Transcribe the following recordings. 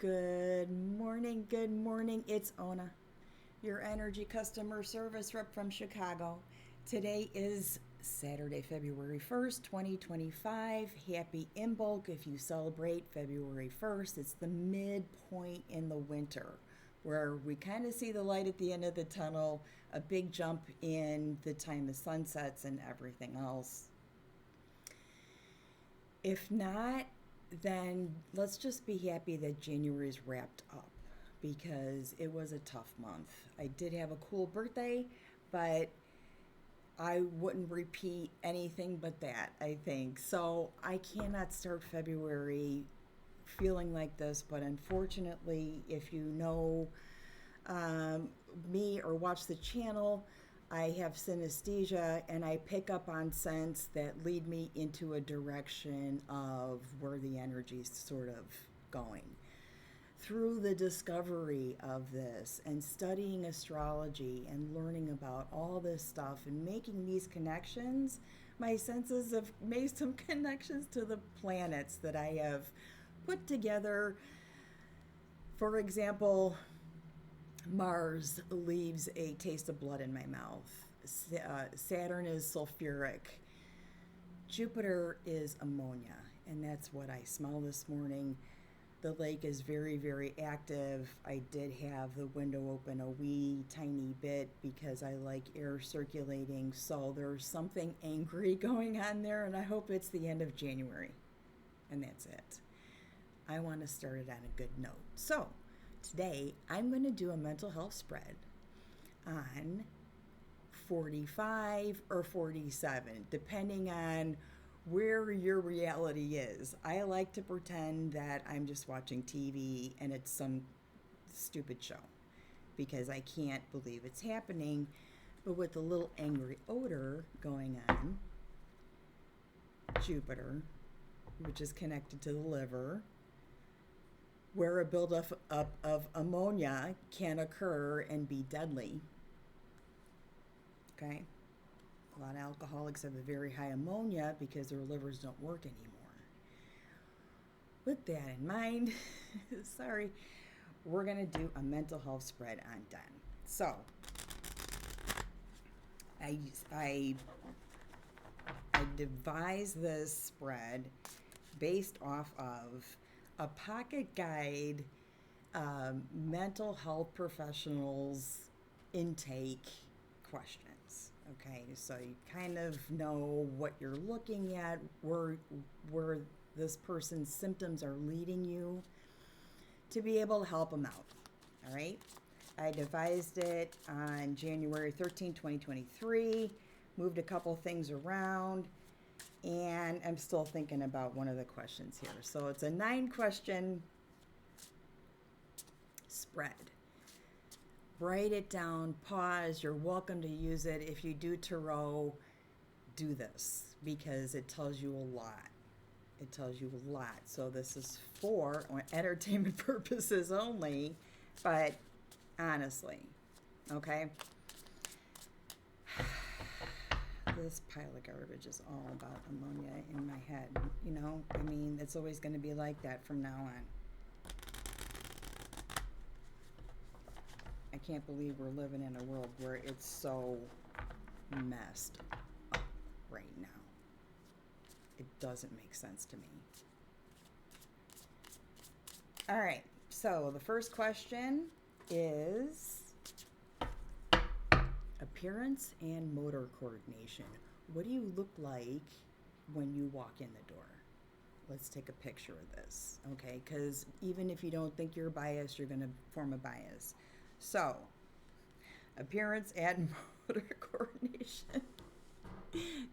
Good morning, good morning. It's Ona, your energy customer service rep from Chicago. Today is Saturday, February 1st, 2025. Happy Imbolc if you celebrate February 1st. It's the midpoint in the winter where we kind of see the light at the end of the tunnel, a big jump in the time the sun sets and everything else. If not, then let's just be happy that January's wrapped up because it was a tough month. I did have a cool birthday, but I wouldn't repeat anything but that, I think. So I cannot start February feeling like this, but unfortunately, if you know me or watch the channel, I have synesthesia and I pick up on scents that lead me into a direction of where the energy's sort of going. Through the discovery of this and studying astrology and learning about all this stuff and making these connections, my senses have made some connections to the planets that I have put together. For example, Mars leaves a taste of blood in my mouth. Saturn is sulfuric. Jupiter is ammonia, and that's what I smell this morning. The lake is very, very active. I did have the window open a wee tiny bit because I like air circulating, so there's something angry going on there, and I hope it's the end of January. And that's it. I want to start it on a good note. So, today, I'm going to do a mental health spread on 45 or 47, depending on where your reality is. I like to pretend that I'm just watching TV and it's some stupid show because I can't believe it's happening. But with a little angry odor going on, Jupiter, which is connected to the liver, where a buildup of ammonia can occur and be deadly. Okay? A lot of alcoholics have a very high ammonia because their livers don't work anymore. With that in mind, sorry, we're going to do a mental health spread on Den. So, I devised this spread based off of a pocket guide, mental health professionals intake questions. Okay, so you kind of know what you're looking at, where this person's symptoms are leading you to be able to help them out. All right, I devised it on January 13, 2023, moved a couple things around, and I'm still thinking about one of the questions here. So it's a 9-question spread. Write it down, pause. You're welcome to use it. If you do tarot, do this because it tells you a lot. It tells you a lot. So this is for entertainment purposes only, but honestly, okay? This pile of garbage is all about ammonia in my head. You know, I mean, it's always going to be like that from now on. I can't believe we're living in a world where it's so messed up right now. It doesn't make sense to me. All right, so the first question is appearance and motor coordination. What do you look like when you walk in the door? Let's take a picture of this, okay? Because even if you don't think you're biased, you're going to form a bias. So, appearance and motor coordination.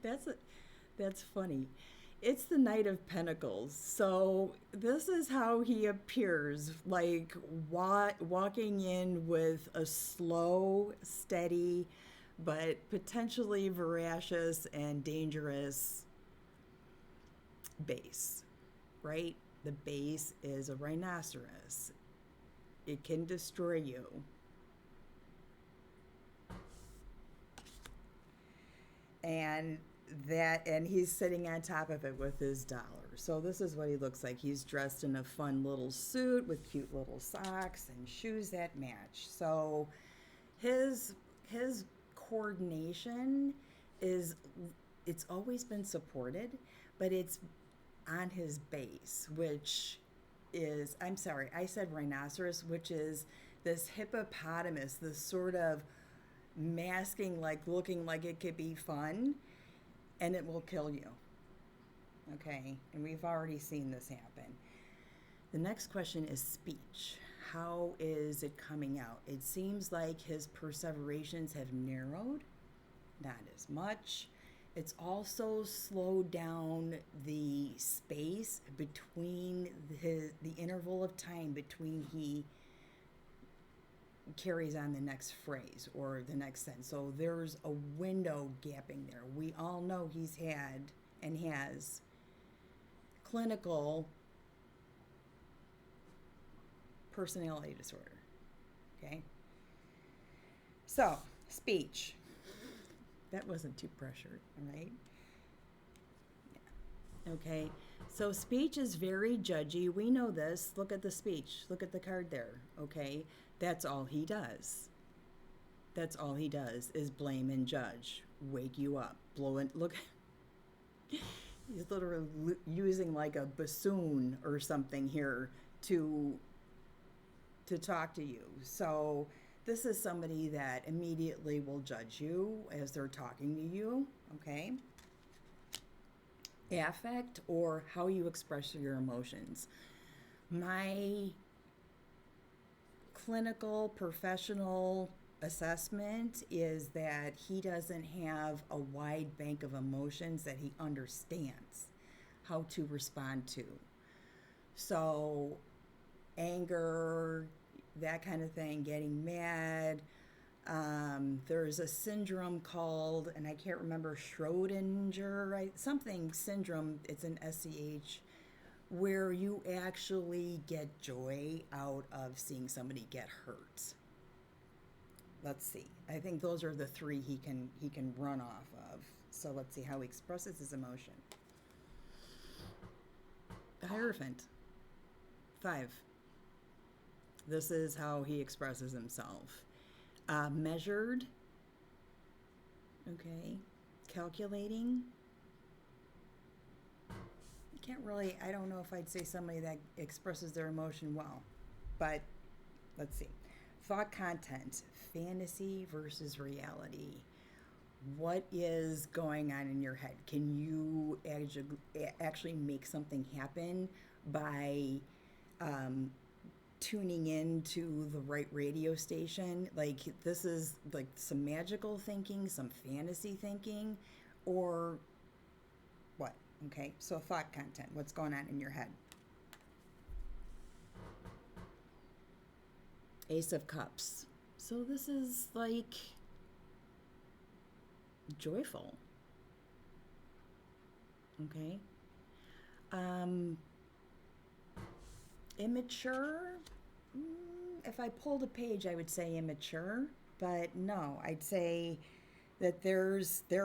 That's funny. It's the Knight of Pentacles. So this is how he appears, like walking in with a slow, steady, but potentially voracious and dangerous base, right? The base is a rhinoceros. It can destroy you. And he's sitting on top of it with his dollar. So this is what he looks like. He's dressed in a fun little suit with cute little socks and shoes that match. So his coordination is, it's always been supported, but it's on his base, which is, I'm sorry, I said rhinoceros, which is this hippopotamus, this sort of masking, like looking like it could be fun, and it will kill you. Okay, and we've already seen this happen. The next question is speech. How is it coming out? It seems like his perseverations have narrowed, not as much. It's also slowed down the space between the interval of time between he carries on the next phrase or the next sentence. So there's a window gapping there. We all know he's had and has clinical personality disorder. Okay? So, speech. That wasn't too pressured, all right? Yeah. Okay, so speech is very judgy. We know this. Look at the speech. Look at the card there, okay? That's all he does. That's all he does is blame and judge, wake you up, blow it. Look, he's literally using like a bassoon or something here to talk to you. So this is somebody that immediately will judge you as they're talking to you, okay? Affect, or how you express your emotions. My clinical professional assessment is that he doesn't have a wide bank of emotions that he understands how to respond to. So anger, that kind of thing, getting mad. There's a syndrome called, and I can't remember, Schrodinger, right? Something syndrome, it's an SCH, where you actually get joy out of seeing somebody get hurt. Let's see. I think those are the three he can run off of. So let's see how he expresses his emotion. The Hierophant. 5. This is how he expresses himself. Measured. Okay. Calculating. Can't really, I don't know if I'd say somebody that expresses their emotion well, but let's see. Thought content, fantasy versus reality. What is going on in your head? Can you actually make something happen by tuning in to the right radio station? Like, this is like some magical thinking, some fantasy thinking, or what? Okay, so thought content, what's going on in your head? Ace of Cups. So this is like joyful. Okay. Immature. If I pulled a page, I would say immature, but no, I'd say that there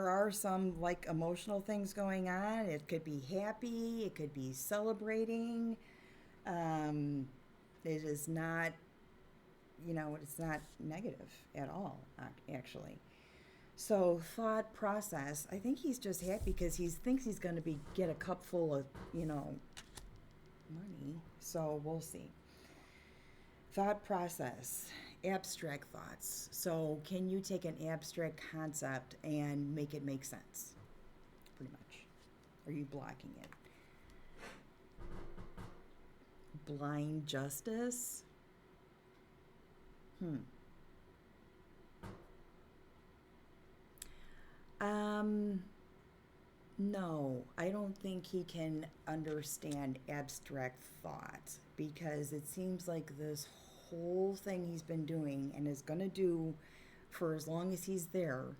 are some like emotional things going on. It could be happy, it could be celebrating. It is not, it's not negative at all, actually. So thought process, I think he's just happy because he thinks he's going to get a cup full of, money. So we'll see. Thought process, abstract thoughts. So can you take an abstract concept and make it make sense? Pretty much. Are you blocking it? Blind justice. No, I don't think he can understand abstract thought, because it seems like this whole thing he's been doing and is going to do for as long as he's there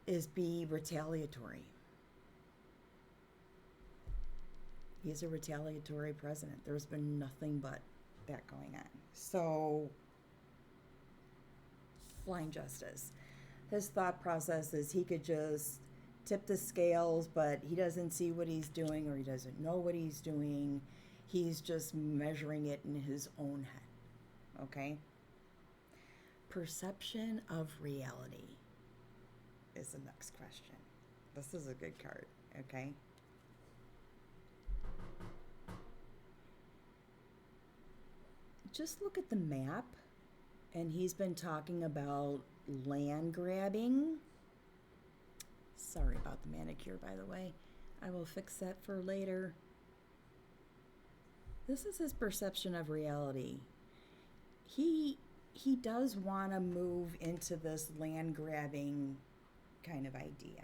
is be retaliatory. He's a retaliatory president. There's been nothing but that going on. So, blind justice. His thought process is he could just tip the scales, but he doesn't see what he's doing or he doesn't know what he's doing. He's just measuring it in his own head. Okay? Perception of reality is the next question. This is a good card, okay? Just look at the map, and he's been talking about land grabbing. Sorry about the manicure, by the way. I will fix that for later. This is his perception of reality. He does want to move into this land grabbing kind of idea.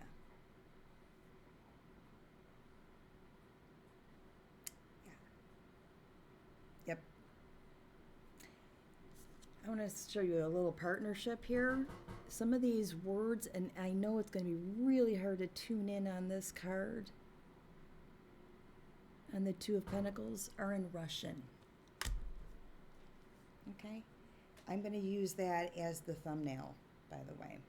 Yeah. Yep. I want to show you a little partnership here. Some of these words, and I know it's going to be really hard to tune in on this card, and the Two of Pentacles are in Russian. Okay? I'm going to use that as the thumbnail, by the way.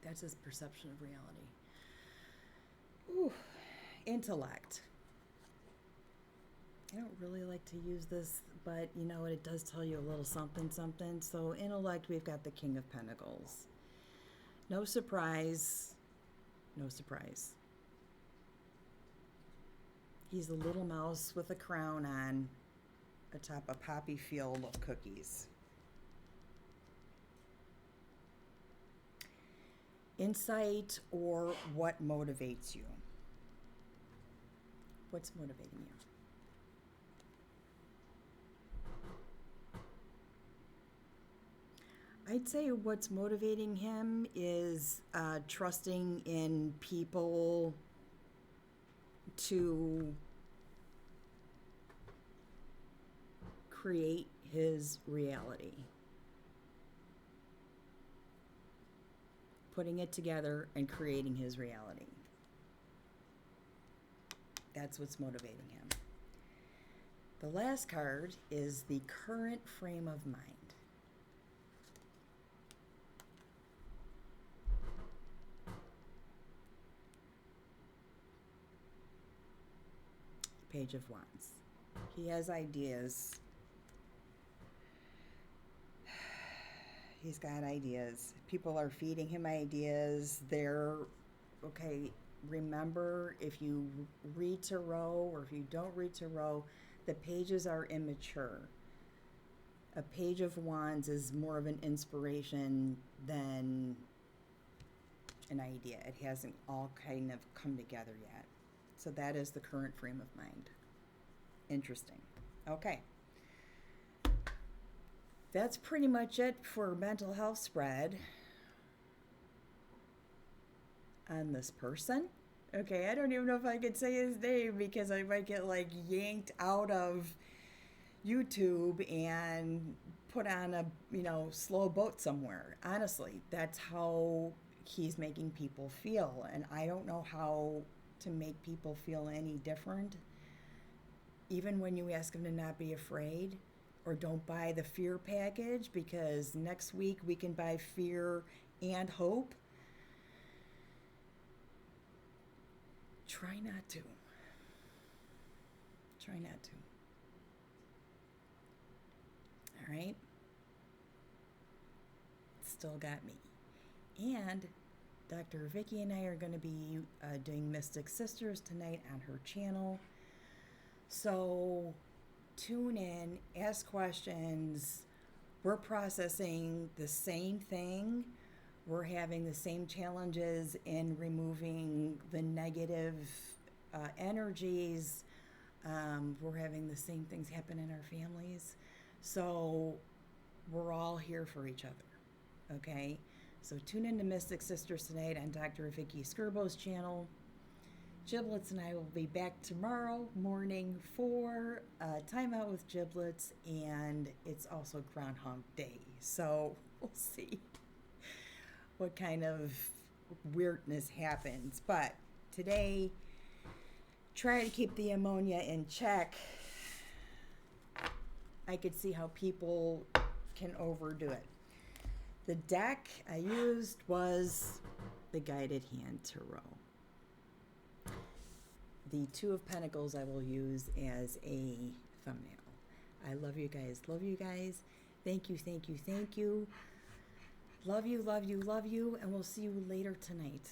That's his perception of reality. Ooh, intellect. I don't really like to use this, but you know what? It does tell you a little something, something. So intellect, we've got the King of Pentacles. No surprise. No surprise. He's a little mouse with a crown on atop a poppy field of cookies. Insight, or what motivates you? What's motivating you? I'd say what's motivating him is trusting in people to create his reality. Putting it together and creating his reality. That's what's motivating him. The last card is the current frame of mind. Page of Wands. He has ideas. He's got ideas. People are feeding him ideas. Okay, remember, if you read Tarot or if you don't read Tarot, the pages are immature. A Page of Wands is more of an inspiration than an idea. It hasn't all kind of come together yet. So that is the current frame of mind. Interesting. Okay. That's pretty much it for mental health spread on this person. Okay, I don't even know if I could say his name because I might get like yanked out of YouTube and put on a, slow boat somewhere. Honestly, that's how he's making people feel. And I don't know how to make people feel any different. Even when you ask them to not be afraid, or don't buy the fear package, because next week we can buy fear and hope. Try not to. Try not to. All right? Still got me. And Dr. Vicky and I are going to be doing Mystic Sisters tonight on her channel. So tune in, ask questions. We're processing the same thing. We're having the same challenges in removing the negative energies. We're having the same things happen in our families. So we're all here for each other, okay? So tune in to Mystic Sisters tonight on Dr. Vicky Skirbo's channel. Giblets and I will be back tomorrow morning for Time Out with Giblets, and it's also Groundhog Day. So we'll see what kind of weirdness happens. But today, try to keep the ammonia in check. I could see how people can overdo it. The deck I used was the guided hand tarot. The Two of Pentacles I will use as a thumbnail. I love you guys. Love you guys. Thank you, thank you, thank you. Love you, love you, love you. And we'll see you later tonight.